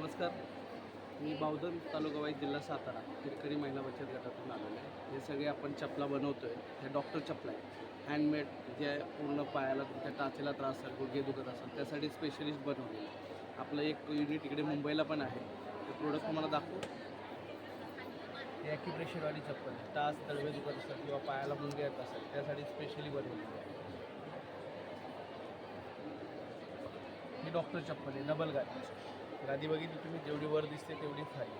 नमस्कार. मी बावधन तालुका वाईज जिल्हा सातारा शेतकरी महिला बचत गटातून आलेलो आहे. हे सगळे आपण चपला बनवतो आहे. हे डॉक्टर चपला आहे, हँडमेड, जे पूर्ण पायाला तुमच्या टाचेला त्रास असेल, गुडघे दुखत असेल त्यासाठी स्पेशलिस्ट बनवलेलं आहे. आपलं एक युनिट इकडे मुंबईला पण आहे. ते प्रोडक्ट तुम्हाला दाखवू. हे ॲक्युप्रेशरवाली चप्पल आहे. टाच तळवे दुखत असेल किंवा पायाला मुंगे येत असेल त्यासाठी स्पेशली बनवलेली आहे. ही डॉक्टर चप्पल आहे, डबल गादी बघितली तुम्ही, जेवढी वर दिसते तेवढी खाली.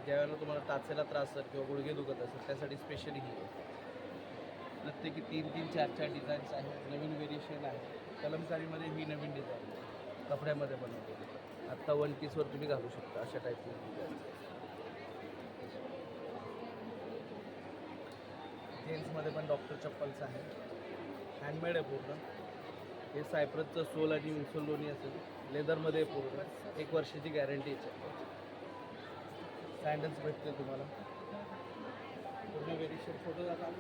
ज्यावेळेला तुम्हाला टाचेला त्रास असेल किंवा गुडघे दुखत असेल त्यासाठी स्पेशली ही आहे. प्रत्येकी 3-3, 4-4 डिझाईन्स आहेत. नवीन व्हेरिएशन आहे. कलमकारीमध्ये ही नवीन डिझाईन आहे, कपड्यामध्ये बनवलेली. आत्ता वन पीसवर तुम्ही घालू शकता अशा टाईपची डिझाईन. जेंट्समध्ये पण डॉक्टर चप्पल्स आहे, हँडमेड आहे पूर्ण. हे सायप्रसचं सोल आणि इन्सोल दोन्ही असेल, लेदरमध्ये पूर्ण 1 वर्षाची गॅरंटी आहे. सँडल्स भेटते तुम्हाला पूर्ण व्हेरिएशन. फोटो दाखवा.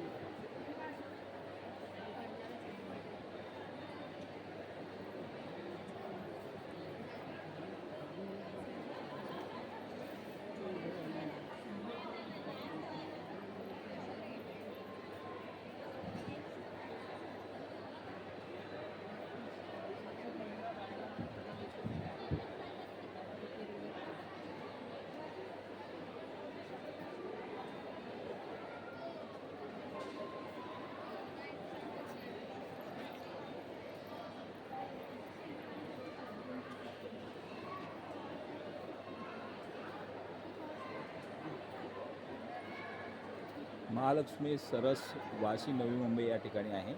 महालक्ष्मी सरस वाशी नवी मुंबई या ठिकाणी आहे.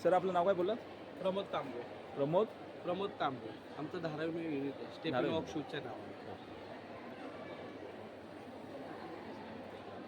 सर आपलं नाव काय बोललात? प्रमोद कांबळे. प्रमोद प्रमोद कांबळे. आमचं धारावी युनिट आहे, स्टेपिंग धारावी. ऑफ शूजच्या नावाने.